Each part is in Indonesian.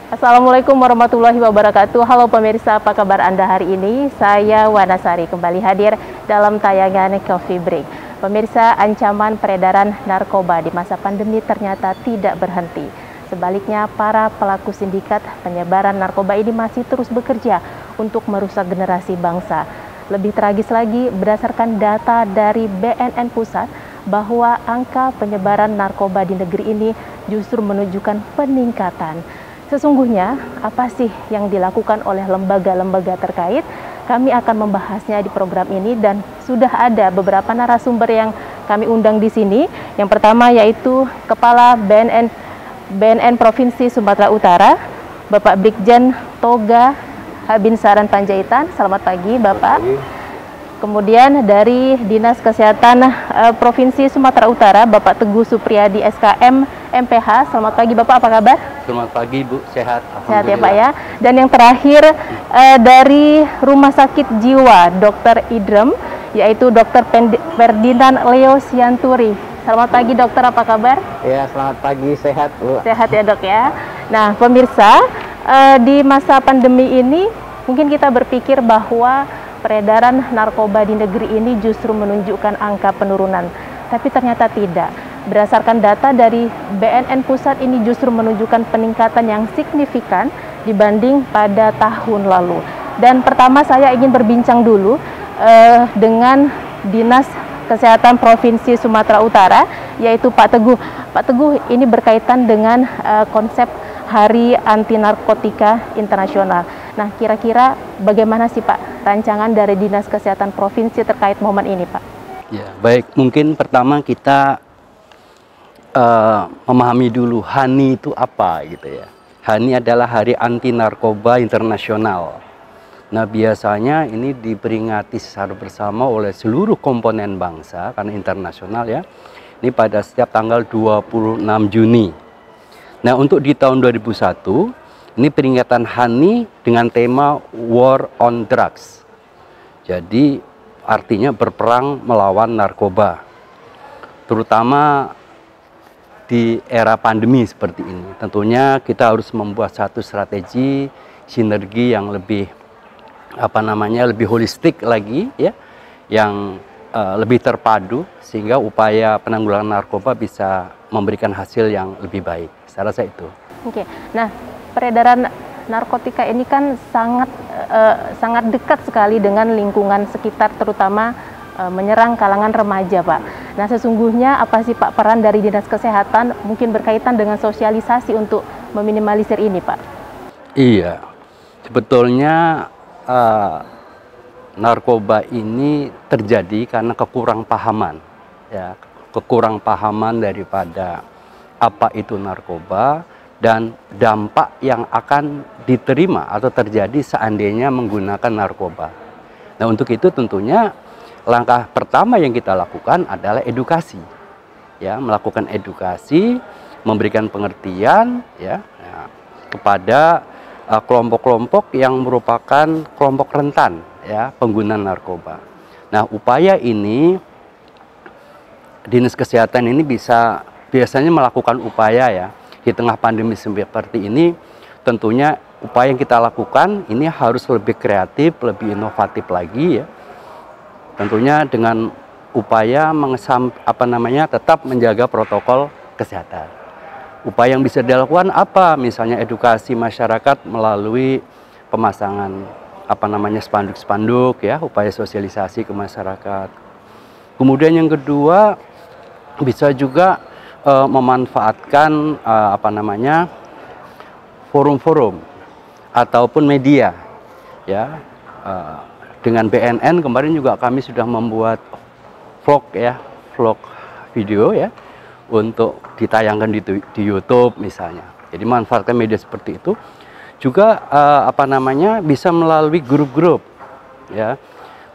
Assalamualaikum warahmatullahi wabarakatuh. Halo pemirsa, apa kabar Anda hari ini? Saya Wanasari kembali hadir dalam tayangan Coffee Break. Pemirsa, ancaman peredaran narkoba di masa pandemi ternyata tidak berhenti. Sebaliknya, para pelaku sindikat penyebaran narkoba ini masih terus bekerja untuk merusak generasi bangsa. Lebih tragis lagi, berdasarkan data dari BNN Pusat, bahwa angka penyebaran narkoba di negeri ini justru menunjukkan peningkatan. Sesungguhnya, apa sih yang dilakukan oleh lembaga-lembaga terkait? Kami akan membahasnya di program ini dan sudah ada beberapa narasumber yang kami undang di sini. Yang pertama yaitu Kepala BNN Provinsi Sumatera Utara, Bapak Brigjen Toga Habinsaran Panjaitan. Selamat pagi, Bapak. Kemudian dari Dinas Kesehatan Provinsi Sumatera Utara, Bapak Teguh Supriyadi SKM MPH. Selamat pagi, Bapak, apa kabar? Selamat pagi, Bu. Sehat. Sehat ya, Pak ya. Dan yang terakhir dari Rumah Sakit Jiwa Dr. Idrem, yaitu Dr. Ferdinand Leo Sianturi. Selamat pagi, dokter, apa kabar? Ya, selamat pagi, sehat, Bu. Sehat ya, Dok ya. Nah, pemirsa, di masa pandemi ini mungkin kita berpikir bahwa peredaran narkoba di negeri ini justru menunjukkan angka penurunan, tapi ternyata tidak. Berdasarkan data dari BNN Pusat ini justru menunjukkan peningkatan yang signifikan dibanding pada tahun lalu. Dan pertama saya ingin berbincang dulu dengan Dinas Kesehatan Provinsi Sumatera Utara, yaitu Pak Teguh. Pak Teguh, ini berkaitan dengan konsep Hari Anti Narkotika Internasional. Nah, kira-kira bagaimana sih Pak rancangan dari Dinas Kesehatan Provinsi terkait momen ini, Pak? Ya, baik. Mungkin pertama kita memahami dulu HANI itu apa gitu ya. HANI adalah Hari Anti Narkoba Internasional. Nah, biasanya ini diperingati secara bersama oleh seluruh komponen bangsa karena internasional ya. Ini pada setiap tanggal 26 Juni. Nah, untuk di tahun 2001 ini peringatan HANI dengan tema War on Drugs. Jadi artinya berperang melawan narkoba. Terutama di era pandemi seperti ini. Tentunya kita harus membuat satu strategi sinergi yang lebih lebih holistik lagi ya, yang lebih terpadu sehingga upaya penanggulangan narkoba bisa memberikan hasil yang lebih baik. Saya rasa itu. Oke. Nah, peredaran narkotika ini kan sangat dekat sekali dengan lingkungan sekitar, terutama menyerang kalangan remaja, Pak. Nah, sesungguhnya apa sih Pak peran dari Dinas Kesehatan mungkin berkaitan dengan sosialisasi untuk meminimalisir ini, Pak? Iya, sebetulnya narkoba ini terjadi karena kekurangpahaman, ya, kekurangpahaman daripada apa itu narkoba dan dampak yang akan diterima atau terjadi seandainya menggunakan narkoba. Nah, untuk itu tentunya langkah pertama yang kita lakukan adalah edukasi, ya, melakukan edukasi, memberikan pengertian, ya, kepada kelompok-kelompok yang merupakan kelompok rentan, ya, pengguna narkoba. Nah, upaya ini Dinas Kesehatan ini biasanya melakukan upaya ya di tengah pandemi seperti ini. Tentunya upaya yang kita lakukan ini harus lebih kreatif, lebih inovatif lagi ya. Tentunya dengan upaya tetap menjaga protokol kesehatan. Upaya yang bisa dilakukan apa? Misalnya edukasi masyarakat melalui pemasangan spanduk-spanduk ya, upaya sosialisasi ke masyarakat. Kemudian yang kedua bisa juga memanfaatkan forum-forum ataupun media ya. Dengan BNN kemarin juga kami sudah membuat vlog video ya untuk ditayangkan di YouTube misalnya. Jadi manfaatkan media seperti itu. Juga bisa melalui grup-grup ya.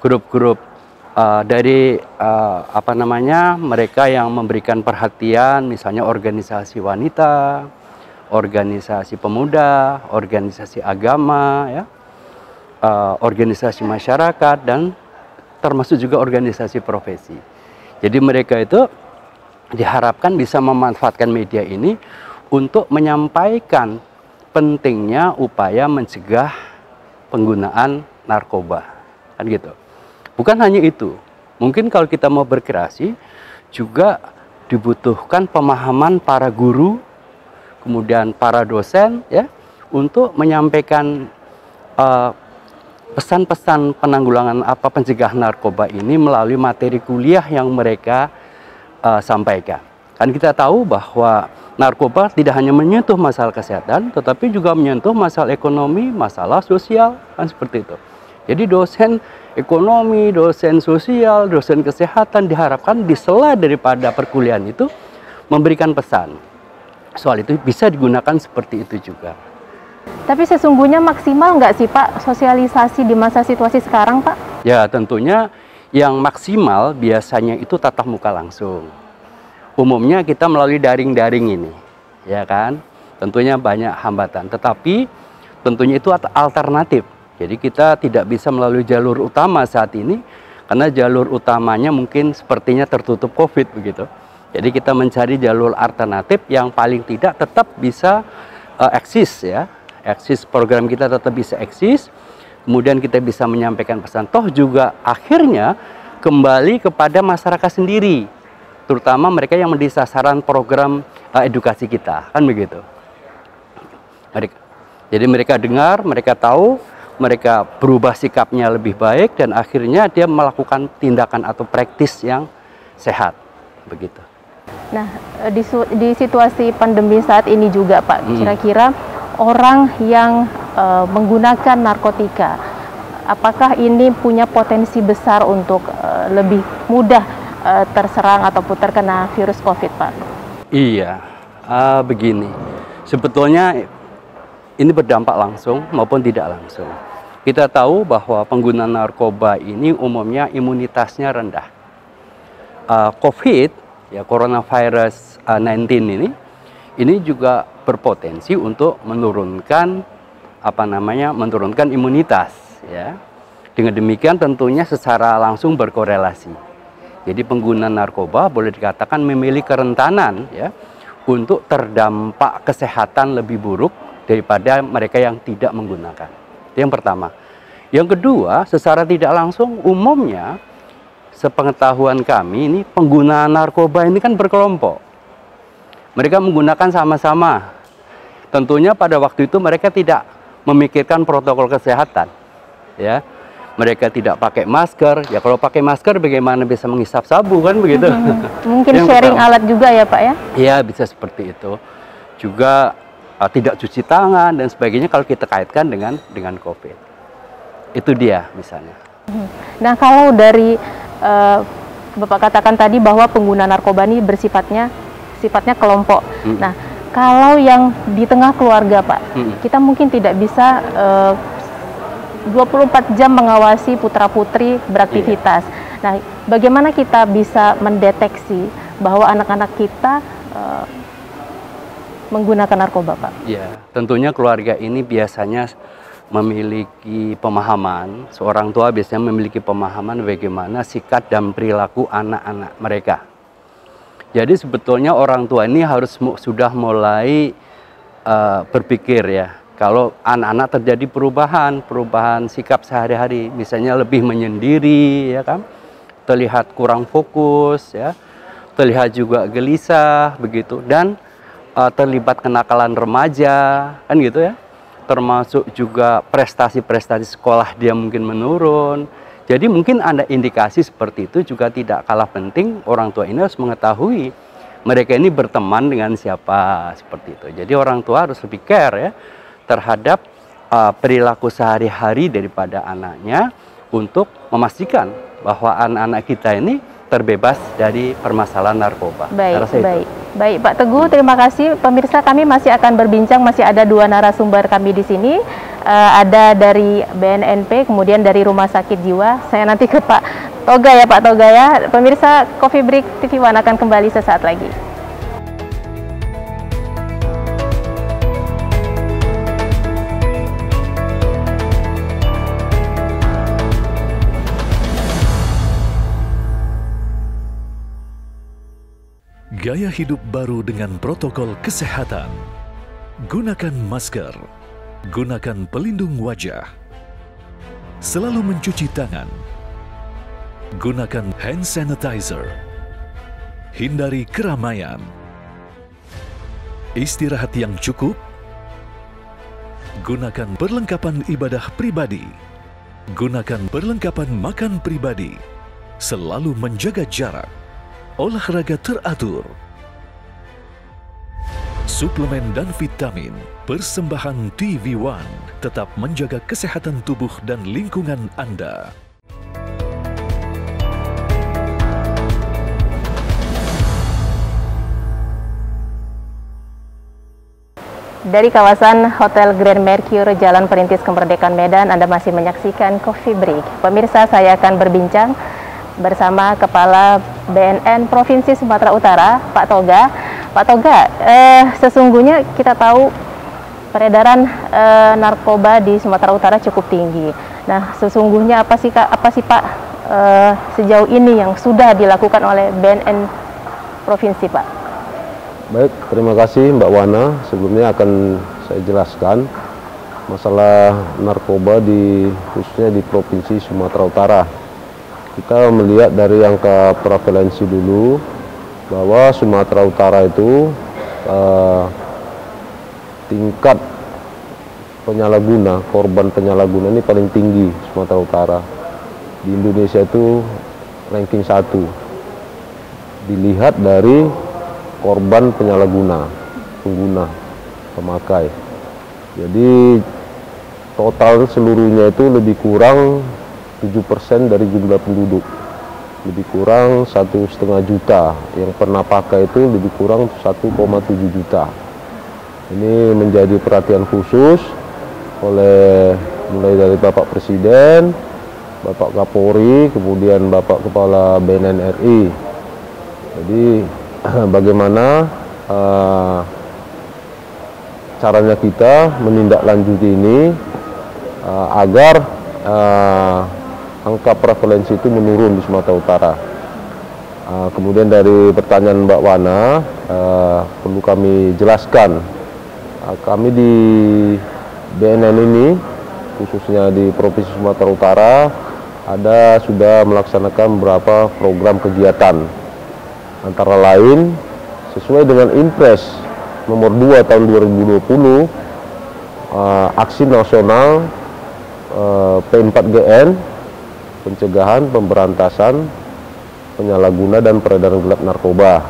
Grup-grup dari mereka yang memberikan perhatian, misalnya organisasi wanita, organisasi pemuda, organisasi agama ya. Organisasi masyarakat dan termasuk juga organisasi profesi. Jadi mereka itu diharapkan bisa memanfaatkan media ini untuk menyampaikan pentingnya upaya mencegah penggunaan narkoba, kan gitu. Bukan hanya itu, mungkin kalau kita mau berkreasi juga dibutuhkan pemahaman para guru, kemudian para dosen, ya, untuk menyampaikan pesan-pesan penanggulangan pencegahan narkoba ini melalui materi kuliah yang mereka sampaikan. Kan kita tahu bahwa narkoba tidak hanya menyentuh masalah kesehatan, tetapi juga menyentuh masalah ekonomi, masalah sosial, kan seperti itu. Jadi dosen ekonomi, dosen sosial, dosen kesehatan diharapkan di sela daripada perkuliahan itu memberikan pesan. Soal itu bisa digunakan seperti itu juga. Tapi sesungguhnya maksimal nggak sih Pak sosialisasi di masa situasi sekarang Pak? Ya tentunya yang maksimal biasanya itu tatap muka langsung. Umumnya kita melalui daring-daring ini, ya kan? Tentunya banyak hambatan, tetapi tentunya itu alternatif. Jadi kita tidak bisa melalui jalur utama saat ini, karena jalur utamanya mungkin sepertinya tertutup COVID begitu. Jadi kita mencari jalur alternatif yang paling tidak tetap bisa eksis, ya. Eksis, program kita tetap bisa eksis, kemudian kita bisa menyampaikan pesan. Toh juga akhirnya kembali kepada masyarakat sendiri, terutama mereka yang menjadi sasaran program edukasi kita, kan begitu. Jadi mereka dengar, mereka tahu, mereka berubah sikapnya lebih baik, dan akhirnya dia melakukan tindakan atau praktis yang sehat, begitu. Nah, di situasi pandemi saat ini juga Pak, kira-kira orang yang menggunakan narkotika, apakah ini punya potensi besar untuk lebih mudah terserang ataupun terkena virus COVID, Pak? Iya, begini. Sebetulnya ini berdampak langsung maupun tidak langsung. Kita tahu bahwa pengguna narkoba ini umumnya imunitasnya rendah. COVID, ya coronavirus 19 ini juga berpotensi untuk menurunkan menurunkan imunitas, ya. Dengan demikian tentunya secara langsung berkorelasi. Jadi pengguna narkoba boleh dikatakan memiliki kerentanan, ya, untuk terdampak kesehatan lebih buruk daripada mereka yang tidak menggunakan. Itu yang pertama. Yang kedua, secara tidak langsung umumnya sepengetahuan kami ini pengguna narkoba ini kan berkelompok. Mereka menggunakan sama-sama. Tentunya pada waktu itu mereka tidak memikirkan protokol kesehatan, ya. Mereka tidak pakai masker. Ya kalau pakai masker bagaimana bisa menghisap sabu, kan begitu. Mungkin sharing alat juga ya Pak ya? Iya, bisa seperti itu. Juga tidak cuci tangan dan sebagainya kalau kita kaitkan dengan COVID. Itu dia misalnya. Nah, kalau dari Bapak katakan tadi bahwa pengguna narkoba ini sifatnya kelompok. Nah, kalau yang di tengah keluarga Pak, kita mungkin tidak bisa 24 jam mengawasi putra-putri beraktivitas. Nah, bagaimana kita bisa mendeteksi bahwa anak-anak kita menggunakan narkoba, Pak? Ya, tentunya keluarga ini biasanya memiliki pemahaman, seorang tua biasanya memiliki pemahaman bagaimana sikap dan perilaku anak-anak mereka. Jadi sebetulnya orang tua ini harus sudah mulai berpikir, ya. Kalau anak-anak terjadi perubahan sikap sehari-hari, misalnya lebih menyendiri, ya kan, terlihat kurang fokus, ya, terlihat juga gelisah, begitu, dan terlibat kenakalan remaja, kan gitu ya, termasuk juga prestasi-prestasi sekolah dia mungkin menurun. Jadi mungkin ada indikasi seperti itu. Juga tidak kalah penting orang tua ini harus mengetahui mereka ini berteman dengan siapa, seperti itu. Jadi orang tua harus lebih care, ya, terhadap perilaku sehari-hari daripada anaknya untuk memastikan bahwa anak-anak kita ini terbebas dari permasalahan narkoba. Baik, Pak Teguh, terima kasih. Pemirsa, kami masih akan berbincang, masih ada dua narasumber kami di sini. Ada dari BNNP, kemudian dari Rumah Sakit Jiwa. Saya nanti ke Pak Toga ya, Pak Toga ya. Pemirsa, Coffee Break TV One akan kembali sesaat lagi. Gaya hidup baru dengan protokol kesehatan. Gunakan masker, gunakan pelindung wajah, selalu mencuci tangan, gunakan hand sanitizer, hindari keramaian, istirahat yang cukup, gunakan perlengkapan ibadah pribadi, gunakan perlengkapan makan pribadi, selalu menjaga jarak, olahraga teratur. Suplemen dan vitamin persembahan TV One tetap menjaga kesehatan tubuh dan lingkungan Anda. Dari kawasan Hotel Grand Mercure, Jalan Perintis Kemerdekaan Medan, Anda masih menyaksikan Coffee Break. Pemirsa, saya akan berbincang bersama Kepala BNN Provinsi Sumatera Utara, Pak Toga. Pak Toga, sesungguhnya kita tahu peredaran narkoba di Sumatera Utara cukup tinggi. Nah, sesungguhnya apa sih Pak sejauh ini yang sudah dilakukan oleh BNN Provinsi, Pak? Baik, terima kasih Mbak Wana. Sebelumnya akan saya jelaskan masalah narkoba khususnya di Provinsi Sumatera Utara. Kita melihat dari angka prevalensi dulu, bahwa Sumatera Utara itu tingkat penyalahguna, korban penyalahguna ini paling tinggi Sumatera Utara. Di Indonesia itu ranking 1. Dilihat dari korban penyalahguna, pengguna, pemakai. Jadi total seluruhnya itu lebih kurang 7% dari jumlah penduduk. Lebih kurang 1,5 juta, yang pernah pakai itu lebih kurang 1,7 juta. Ini menjadi perhatian khusus mulai dari Bapak Presiden, Bapak Kapolri, kemudian Bapak Kepala BNN RI. Jadi bagaimana caranya kita menindaklanjuti ini agar angka prevalensi itu menurun di Sumatera Utara. Kemudian dari pertanyaan Mbak Wana, perlu kami jelaskan, kami di BNN ini, khususnya di Provinsi Sumatera Utara, sudah melaksanakan beberapa program kegiatan. Antara lain, sesuai dengan Impres nomor 2 tahun 2020, Aksi Nasional P4GN, pencegahan, pemberantasan, penyalahguna dan peredaran gelap narkoba.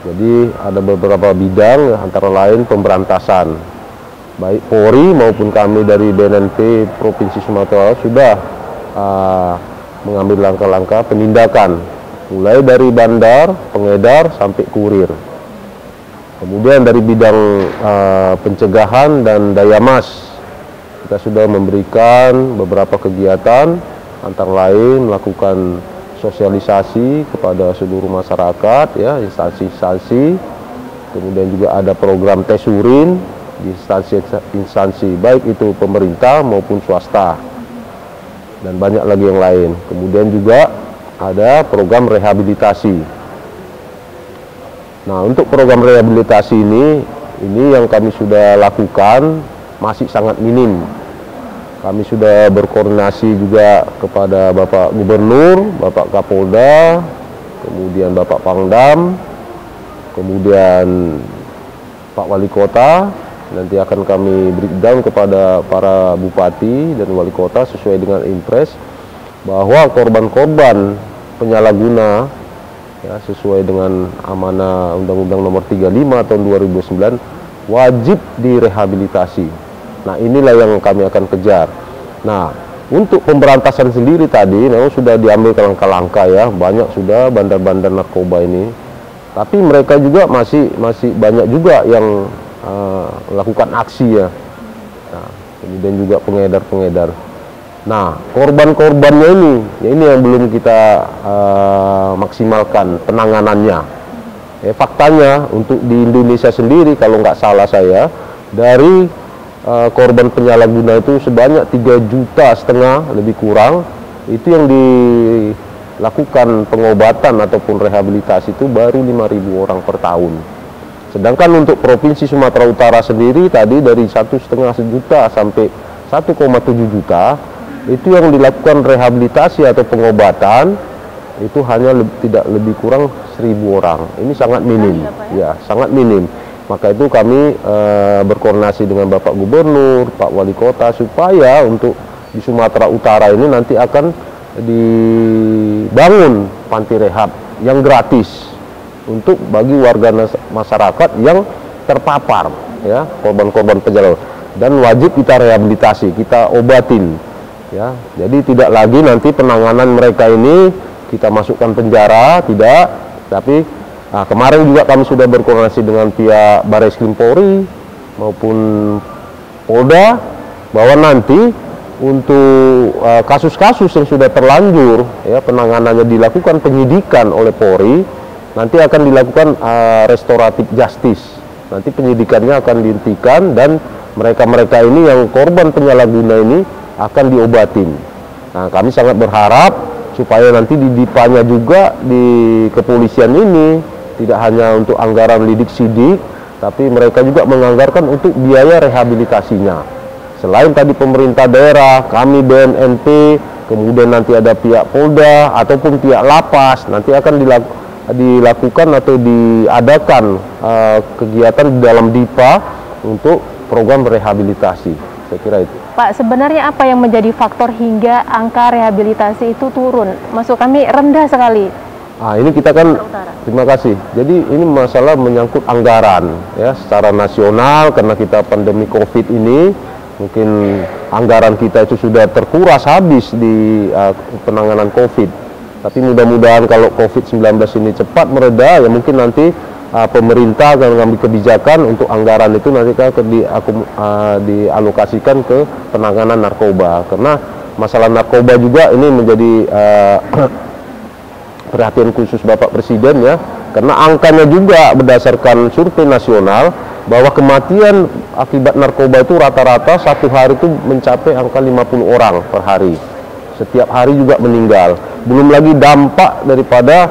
Jadi ada beberapa bidang, antara lain pemberantasan. Baik Polri maupun kami dari BNNP Provinsi Sumatera sudah mengambil langkah-langkah penindakan, mulai dari bandar, pengedar, sampai kurir. Kemudian dari bidang pencegahan dan daya mas, kita sudah memberikan beberapa kegiatan, antara lain melakukan sosialisasi kepada seluruh masyarakat, ya, instansi-instansi. Kemudian juga ada program tes urin di instansi baik itu pemerintah maupun swasta, dan banyak lagi yang lain. Kemudian juga ada program rehabilitasi. Nah, untuk program rehabilitasi ini yang kami sudah lakukan masih sangat minim. Kami sudah berkoordinasi juga kepada Bapak Gubernur, Bapak Kapolda, kemudian Bapak Pangdam, kemudian Pak Wali Kota. Nanti akan kami breakdown kepada para bupati dan wali kota sesuai dengan Impres, bahwa korban-korban penyalahguna, ya, sesuai dengan amanah Undang-Undang Nomor 35 tahun 2009, wajib direhabilitasi. Nah, inilah yang kami akan kejar. Nah, untuk pemberantasan sendiri tadi memang sudah diambil langkah-langkah, ya, banyak sudah bandar-bandar narkoba ini. Tapi mereka juga masih banyak juga yang melakukan aksi, ya. Nah, kemudian juga pengedar-pengedar. Nah, korban-korbannya ini yang belum kita maksimalkan penanganannya. Faktanya untuk di Indonesia sendiri, kalau nggak salah saya, dari korban penyalahguna itu sebanyak 3,5 juta lebih kurang, itu yang dilakukan pengobatan ataupun rehabilitasi itu baru 5.000 orang per tahun. Sedangkan untuk Provinsi Sumatera Utara sendiri tadi dari 1,5 juta sampai 1,7 juta itu yang dilakukan rehabilitasi atau pengobatan itu hanya tidak lebih kurang 1.000 orang. Ini sangat minim, ya sangat minim. Maka itu kami berkoordinasi dengan Bapak Gubernur, Pak Wali Kota supaya untuk di Sumatera Utara ini nanti akan dibangun panti rehab yang gratis untuk bagi warga masyarakat yang terpapar, ya korban-korban penyalahgunaan, dan wajib kita rehabilitasi, kita obatin, ya. Jadi tidak lagi nanti penanganan mereka ini kita masukkan penjara, tidak, tapi kemarin juga kami sudah berkoordinasi dengan pihak Bareskrim Polri maupun Polda bahwa nanti untuk kasus-kasus yang sudah terlanjur, ya penanganannya dilakukan penyidikan oleh Polri, nanti akan dilakukan restoratif justice. Nanti penyidikannya akan dihentikan dan mereka-mereka ini yang korban penyalahguna ini akan diobatin. Nah, kami sangat berharap supaya nanti di Dipanya juga di kepolisian ini tidak hanya untuk anggaran lidik sidik, tapi mereka juga menganggarkan untuk biaya rehabilitasinya. Selain tadi pemerintah daerah, kami BNNP, kemudian nanti ada pihak Polda ataupun pihak lapas, nanti akan dilakukan atau diadakan kegiatan di dalam DIPA untuk program rehabilitasi. Saya kira itu. Pak, sebenarnya apa yang menjadi faktor hingga angka rehabilitasi itu turun? Maksud kami rendah sekali. Ini kita kan, terima kasih. Jadi ini masalah menyangkut anggaran, ya secara nasional karena kita pandemi COVID ini. Mungkin anggaran kita itu sudah terkuras habis di penanganan COVID. Tapi mudah-mudahan kalau COVID-19 ini cepat mereda, ya mungkin nanti pemerintah akan mengambil kebijakan untuk anggaran itu nanti dialokasikan ke penanganan narkoba. Karena masalah narkoba juga ini menjadi perhatian khusus Bapak Presiden, ya. Karena angkanya juga berdasarkan survei nasional bahwa kematian akibat narkoba itu rata-rata satu hari itu mencapai angka 50 orang per hari. Setiap hari juga meninggal. Belum lagi dampak daripada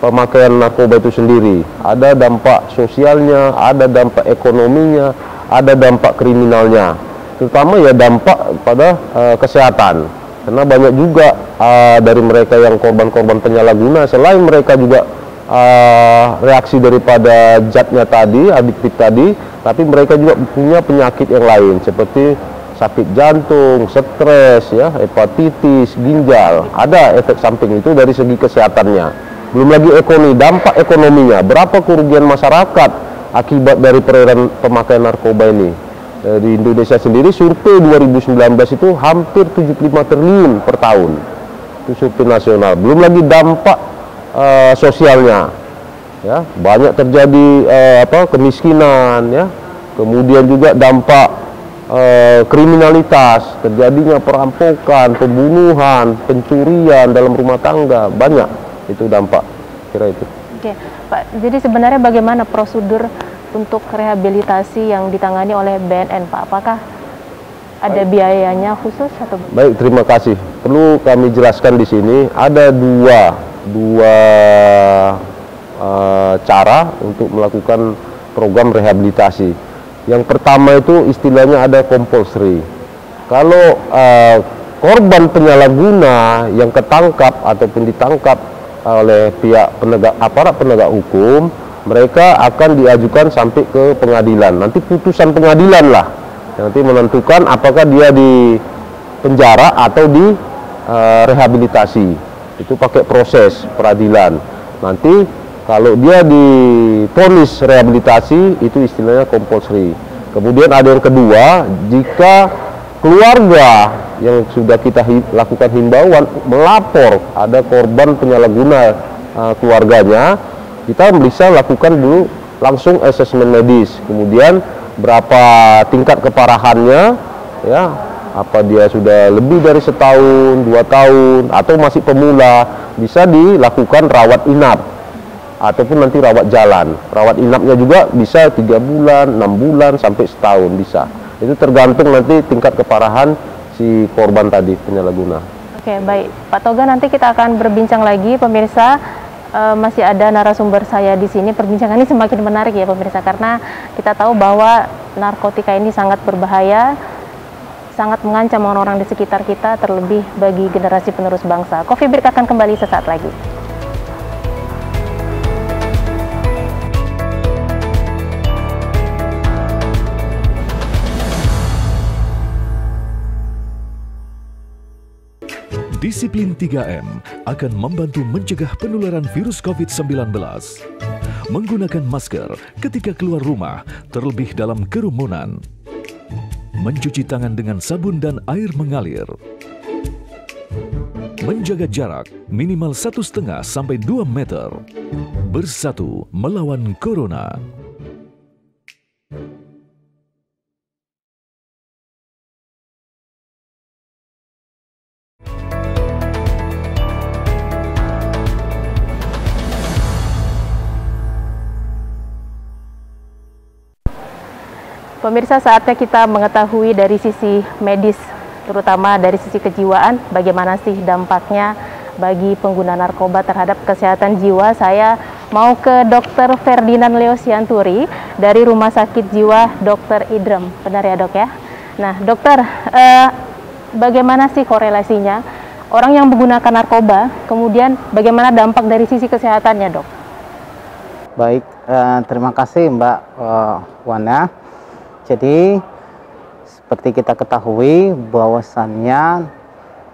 pemakaian narkoba itu sendiri. Ada dampak sosialnya, ada dampak ekonominya, ada dampak kriminalnya. Terutama ya dampak pada kesehatan. Karena banyak juga dari mereka yang korban-korban penyalahguna, selain mereka juga reaksi daripada zatnya tadi, adiktif tadi, tapi mereka juga punya penyakit yang lain seperti sakit jantung, stres, ya, hepatitis, ginjal. Ada efek samping itu dari segi kesehatannya. Belum lagi ekonomi, dampak ekonominya. Berapa kerugian masyarakat akibat dari peredaran pemakaian narkoba ini? Di Indonesia sendiri survei 2019 itu hampir 75 triliun per tahun. Itu survei nasional. Belum lagi dampak sosialnya, ya banyak terjadi kemiskinan, ya kemudian juga dampak kriminalitas, terjadinya perampokan, pembunuhan, pencurian dalam rumah tangga, banyak itu dampak, kira itu. Oke, Pak. Jadi sebenarnya bagaimana prosedur untuk rehabilitasi yang ditangani oleh BNN, Pak? Apakah ada biayanya khusus atau? Baik, terima kasih. Perlu kami jelaskan di sini ada dua cara untuk melakukan program rehabilitasi. Yang pertama itu istilahnya ada compulsory. Kalau korban penyalahguna yang ketangkap ataupun ditangkap oleh pihak aparat penegak hukum, mereka akan diajukan sampai ke pengadilan. Nanti putusan pengadilan lah nanti menentukan apakah dia di penjara atau di rehabilitasi. Itu pakai proses peradilan. Nanti kalau dia divonis rehabilitasi itu istilahnya compulsory. Kemudian ada yang kedua, jika keluarga yang sudah kita lakukan himbauan melapor ada korban penyalahguna keluarganya, kita bisa lakukan dulu langsung asesmen medis. Kemudian berapa tingkat keparahannya, ya. Apa dia sudah lebih dari setahun, 2 tahun, atau masih pemula, bisa dilakukan rawat inap ataupun nanti rawat jalan. Rawat inapnya juga bisa 3 bulan, 6 bulan, sampai setahun bisa. Itu tergantung nanti tingkat keparahan si korban tadi penyalahguna. Oke, baik. Pak Toga, nanti kita akan berbincang lagi, pemirsa. masih ada narasumber saya di sini. Perbincangan ini semakin menarik ya pemirsa, karena kita tahu bahwa narkotika ini sangat berbahaya, sangat mengancam orang-orang di sekitar kita, terlebih bagi generasi penerus bangsa. Coffee Break akan kembali sesaat lagi. Disiplin 3M akan membantu mencegah penularan virus COVID-19. Menggunakan masker ketika keluar rumah, terlebih dalam kerumunan. Mencuci tangan dengan sabun dan air mengalir. Menjaga jarak minimal 1,5 sampai 2 meter. Bersatu melawan Corona. Pemirsa, saatnya kita mengetahui dari sisi medis, terutama dari sisi kejiwaan, bagaimana sih dampaknya bagi pengguna narkoba terhadap kesehatan jiwa. Saya mau ke Dr. Ferdinand Leosianturi dari Rumah Sakit Jiwa Dr. Idrem. Benar ya dok ya? Nah dokter, bagaimana sih korelasinya orang yang menggunakan narkoba, kemudian bagaimana dampak dari sisi kesehatannya dok? Baik, terima kasih Mbak Wana. Jadi seperti kita ketahui bahwasannya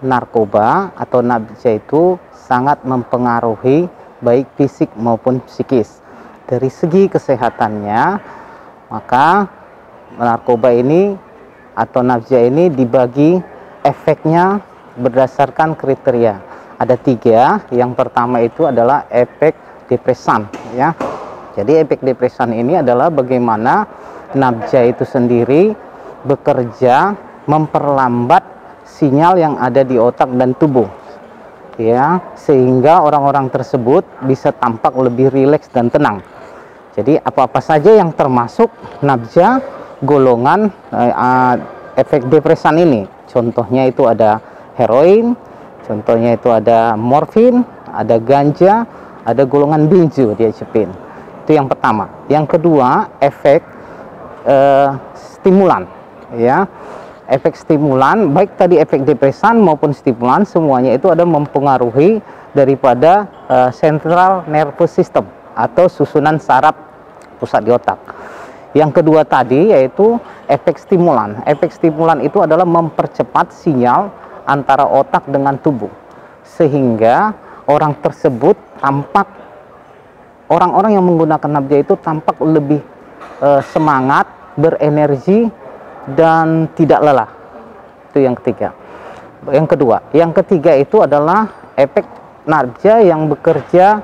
narkoba atau nabja itu sangat mempengaruhi baik fisik maupun psikis. Dari segi kesehatannya, maka narkoba ini atau nabja ini dibagi efeknya berdasarkan kriteria. Ada 3. Yang pertama itu adalah efek depresan, ya. Jadi efek depresan ini adalah bagaimana nabja itu sendiri bekerja memperlambat sinyal yang ada di otak dan tubuh, ya, sehingga orang-orang tersebut bisa tampak lebih rileks dan tenang. Jadi apa-apa saja yang termasuk nabja golongan efek depresan ini, contohnya itu ada heroin, contohnya itu ada morfin, ada ganja, ada golongan benzodiazepin. Itu yang pertama. Yang kedua, efek stimulan, ya. Efek stimulan, baik tadi efek depresan maupun stimulan, semuanya itu ada mempengaruhi daripada central nervous system atau susunan saraf pusat di otak. Yang kedua tadi yaitu efek stimulan. Efek stimulan itu adalah mempercepat sinyal antara otak dengan tubuh, sehingga orang tersebut tampak, orang-orang yang menggunakan nabja itu tampak lebih semangat, berenergi, dan tidak lelah. Itu yang ketiga. Yang kedua. Yang ketiga itu adalah efek nabja yang bekerja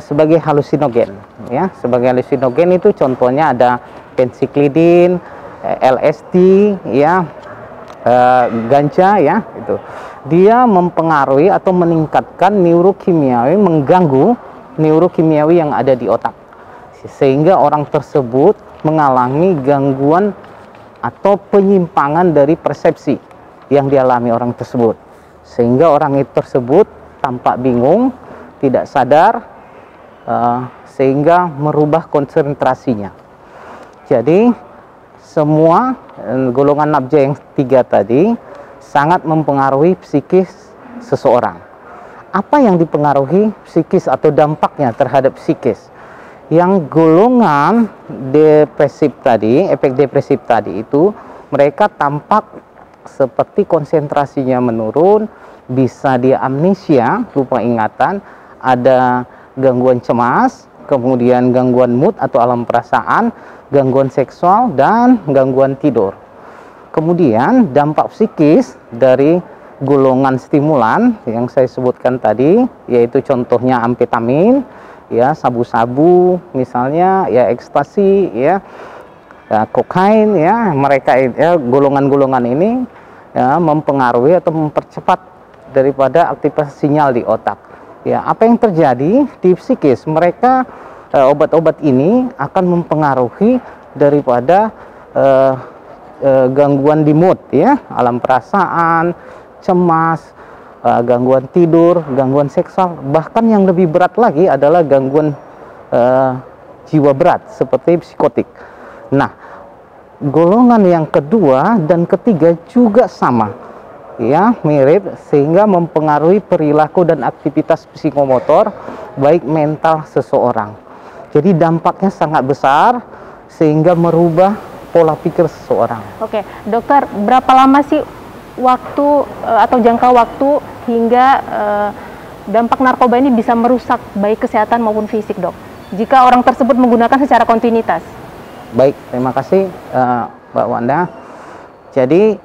sebagai halusinogen, ya. Sebagai halusinogen itu contohnya ada pensiklidin, LSD, ya, ganja, ya, itu. Dia mempengaruhi atau meningkatkan neurokimiawi, mengganggu neurokimiawi yang ada di otak, sehingga orang tersebut mengalami gangguan atau penyimpangan dari persepsi yang dialami orang tersebut, sehingga orang itu tersebut tampak bingung, tidak sadar, sehingga merubah konsentrasinya. Jadi semua golongan nabja yang 3 tadi sangat mempengaruhi psikis seseorang. Apa yang dipengaruhi psikis atau dampaknya terhadap psikis? Yang golongan depresif tadi, efek depresif tadi itu, mereka tampak seperti konsentrasinya menurun, bisa dia amnesia, lupa ingatan, ada gangguan cemas, kemudian gangguan mood atau alam perasaan, gangguan seksual, dan gangguan tidur. Kemudian dampak psikis dari golongan stimulan yang saya sebutkan tadi, yaitu contohnya amfetamin, ya, sabu-sabu misalnya, ya, ekstasi, ya, kokain, ya, mereka, ya, golongan-golongan ini, ya, mempengaruhi atau mempercepat daripada aktivitas sinyal di otak. Ya, apa yang terjadi di psikis mereka, obat-obat ini akan mempengaruhi daripada gangguan di mood, ya, alam perasaan, cemas, gangguan tidur, gangguan seksual, bahkan yang lebih berat lagi adalah gangguan jiwa berat seperti psikotik. Nah, golongan yang kedua dan ketiga juga sama, ya, mirip, sehingga mempengaruhi perilaku dan aktivitas psikomotor baik mental seseorang. Jadi dampaknya sangat besar sehingga merubah pola pikir seseorang. Oke, dokter, berapa lama sih waktu atau jangka waktu hingga dampak narkoba ini bisa merusak baik kesehatan maupun fisik, dok, jika orang tersebut menggunakan secara kontinuitas? Baik, terima kasih Mbak Wanda. Jadi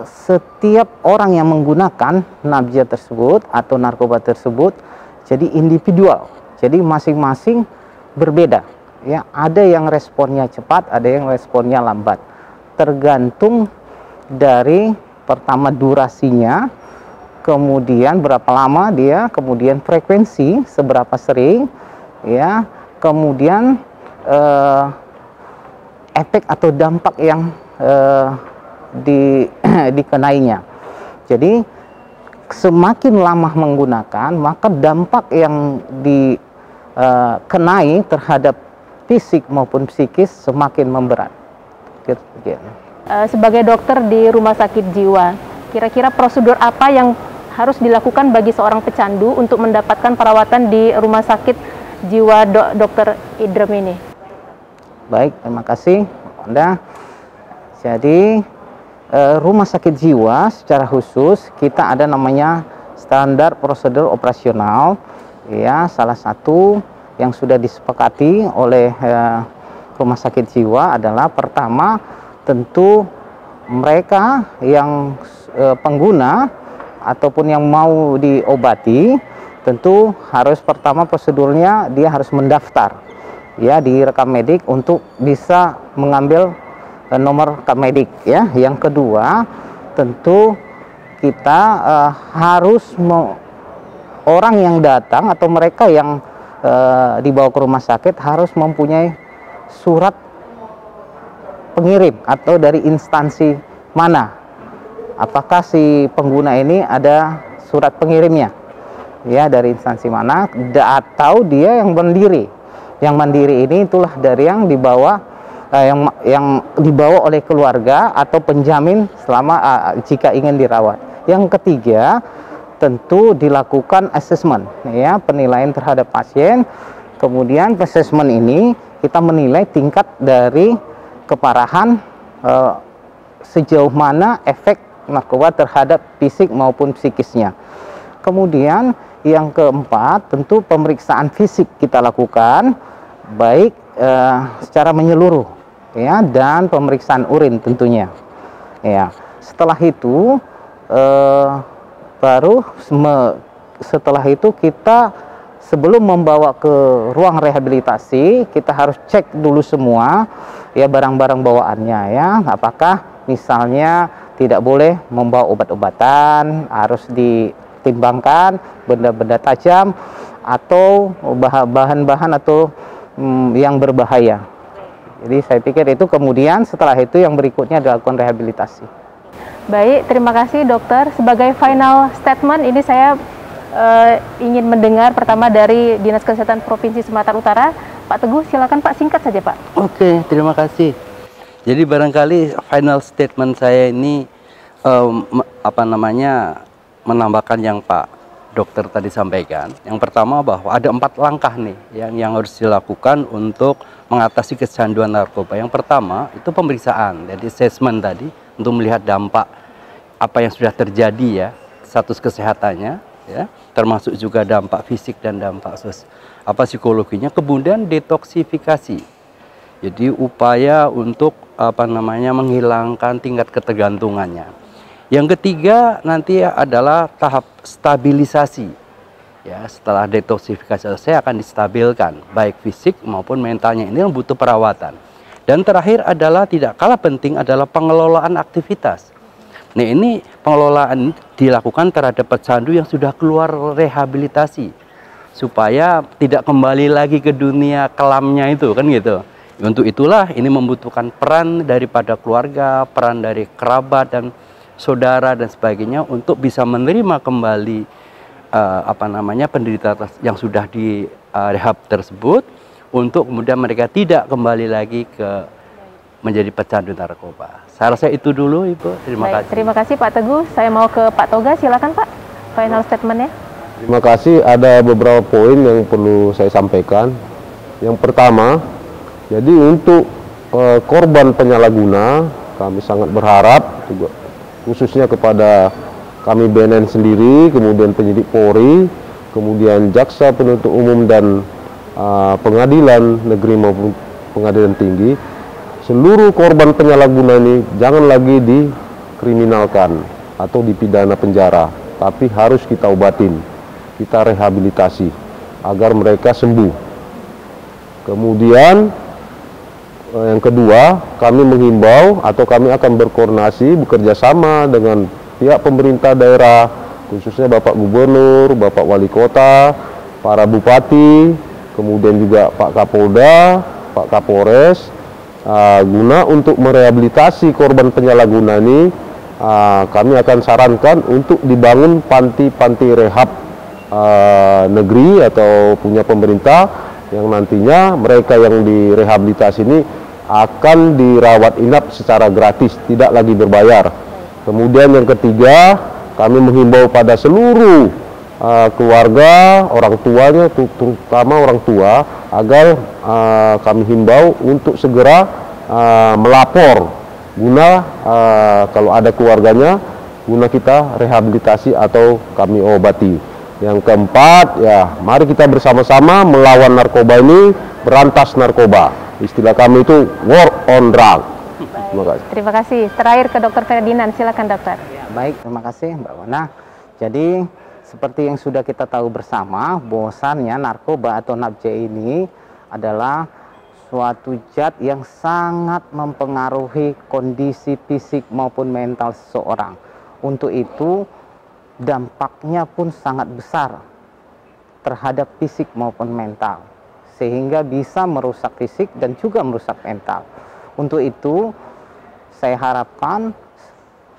setiap orang yang menggunakan nabzia tersebut atau narkoba tersebut jadi individual, jadi masing-masing berbeda, ya. Ada yang responnya cepat, ada yang responnya lambat, tergantung dari pertama durasinya, kemudian berapa lama dia, kemudian frekuensi seberapa sering, ya, kemudian efek atau dampak yang dikenainya. Jadi semakin lama menggunakan, maka dampak yang dikenai terhadap fisik maupun psikis semakin memberat. Sebagai dokter di rumah sakit jiwa, kira-kira prosedur apa yang harus dilakukan bagi seorang pecandu untuk mendapatkan perawatan di rumah sakit jiwa Dr. Idrem ini? Baik, terima kasih Anda. Jadi rumah sakit jiwa secara khusus kita ada namanya standar prosedur operasional, ya. Salah satu yang sudah disepakati oleh rumah sakit jiwa adalah pertama, tentu mereka yang pengguna ataupun yang mau diobati, tentu harus pertama prosedurnya dia harus mendaftar, ya, di rekam medik untuk bisa mengambil nomor rekam medik, ya. Yang kedua, tentu kita harus orang yang datang atau mereka yang dibawa ke rumah sakit harus mempunyai surat pengirim atau dari instansi mana. Apakah si pengguna ini ada surat pengirimnya, ya, dari instansi mana, atau dia yang mandiri. Yang mandiri ini itulah dari yang dibawa yang dibawa oleh keluarga atau penjamin selama jika ingin dirawat. Yang ketiga, tentu dilakukan assessment, ya, penilaian terhadap pasien. Kemudian assessment ini kita menilai tingkat dari keparahan, sejauh mana efek narkoba terhadap fisik maupun psikisnya. Kemudian yang keempat, tentu pemeriksaan fisik kita lakukan, baik secara menyeluruh, ya, dan pemeriksaan urin tentunya, ya. Setelah itu setelah itu kita sebelum membawa ke ruang rehabilitasi, kita harus cek dulu semua, ya, barang-barang bawaannya, ya. Apakah misalnya tidak boleh membawa obat-obatan, harus ditimbangkan benda-benda tajam atau bahan-bahan atau yang berbahaya. Jadi saya pikir itu, kemudian setelah itu yang berikutnya dilakukan rehabilitasi. Baik, terima kasih dokter. Sebagai final statement ini saya ingin mendengar pertama dari Dinas Kesehatan Provinsi Sumatera Utara. Pak Teguh, silakan Pak, singkat saja Pak. Oke, terima kasih. Jadi barangkali final statement saya ini menambahkan yang Pak Dokter tadi sampaikan. Yang pertama bahwa ada 4 langkah nih yang harus dilakukan untuk mengatasi kecanduan narkoba. Yang pertama itu pemeriksaan, jadi assessment tadi untuk melihat dampak apa yang sudah terjadi, ya, status kesehatannya, ya, termasuk juga dampak fisik dan dampak psikologinya. Kemudian detoksifikasi. Jadi upaya untuk menghilangkan tingkat ketergantungannya. Yang ketiga nanti adalah tahap stabilisasi. Ya, setelah detoksifikasi selesai akan distabilkan baik fisik maupun mentalnya. Ini yang butuh perawatan. Dan terakhir adalah tidak kalah penting adalah pengelolaan aktivitas. Nah, ini pengelolaan dilakukan terhadap pecandu yang sudah keluar rehabilitasi supaya tidak kembali lagi ke dunia kelamnya itu, kan gitu. Untuk itulah ini membutuhkan peran daripada keluarga, peran dari kerabat dan saudara dan sebagainya untuk bisa menerima kembali penderita yang sudah di rehab tersebut, untuk kemudian mereka tidak kembali lagi ke menjadi pecandu narkoba. Saya rasa itu dulu, Ibu. Terima kasih. Terima kasih Pak Teguh. Saya mau ke Pak Toga, silakan Pak, final statementnya. Terima kasih. Ada beberapa poin yang perlu saya sampaikan. Yang pertama, jadi untuk korban penyalahguna, kami sangat berharap juga khususnya kepada kami BNN sendiri, kemudian penyidik Polri, kemudian jaksa penuntut umum dan pengadilan negeri maupun pengadilan tinggi, seluruh korban penyalahguna ini jangan lagi dikriminalkan atau dipidana penjara, tapi harus kita obatin, kita rehabilitasi agar mereka sembuh. Kemudian yang kedua, kami menghimbau atau kami akan berkoordinasi bekerja sama dengan pihak pemerintah daerah, khususnya Bapak Gubernur, Bapak Wali Kota, para bupati, kemudian juga Pak Kapolda, Pak Kapolres, guna untuk merehabilitasi korban penyalahguna ini. Kami akan sarankan untuk dibangun panti-panti rehab negeri atau punya pemerintah, yang nantinya mereka yang direhabilitasi ini akan dirawat inap secara gratis, tidak lagi berbayar. Kemudian yang ketiga, kami menghimbau pada seluruh keluarga, orang tuanya, terutama orang tua, agar kami himbau untuk segera melapor guna kalau ada keluarganya, guna kita rehabilitasi atau kami obati. Yang keempat, ya mari kita bersama-sama melawan narkoba ini, berantas narkoba. Istilah kami itu war on drug. Terima kasih. Terima kasih. Terakhir ke Dr. Ferdinand, silakan dokter. Ya, baik, terima kasih Mbak Wana. Jadi seperti yang sudah kita tahu bersama, bahwasannya narkoba atau nafje ini adalah suatu zat yang sangat mempengaruhi kondisi fisik maupun mental seseorang. Untuk itu dampaknya pun sangat besar terhadap fisik maupun mental, sehingga bisa merusak fisik dan juga merusak mental. Untuk itu saya harapkan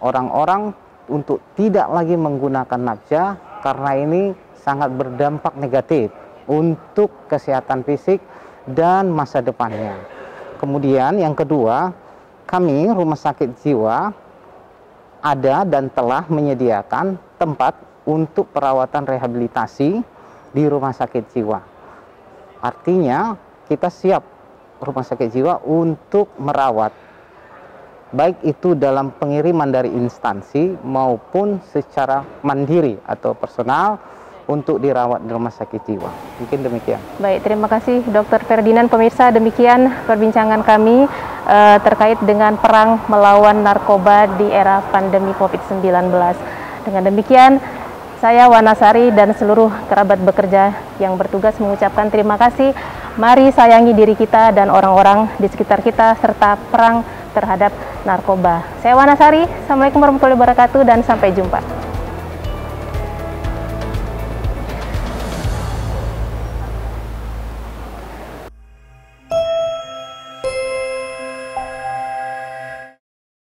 orang-orang untuk tidak lagi menggunakan nafza, karena ini sangat berdampak negatif untuk kesehatan fisik dan masa depannya. Kemudian yang kedua, kami Rumah Sakit Jiwa ada dan telah menyediakan tempat untuk perawatan rehabilitasi di Rumah Sakit Jiwa. Artinya kita siap Rumah Sakit Jiwa untuk merawat, baik itu dalam pengiriman dari instansi maupun secara mandiri atau personal untuk dirawat di Rumah Sakit Jiwa. Mungkin demikian. Baik, terima kasih Dr. Ferdinand. Pemirsa, demikian perbincangan kami terkait dengan perang melawan narkoba di era pandemi COVID-19. Dengan demikian, saya Wanasari dan seluruh kerabat bekerja yang bertugas mengucapkan terima kasih. Mari sayangi diri kita dan orang-orang di sekitar kita, serta perang terhadap narkoba. Saya Wanasari, Assalamualaikum warahmatullahi wabarakatuh, dan sampai jumpa.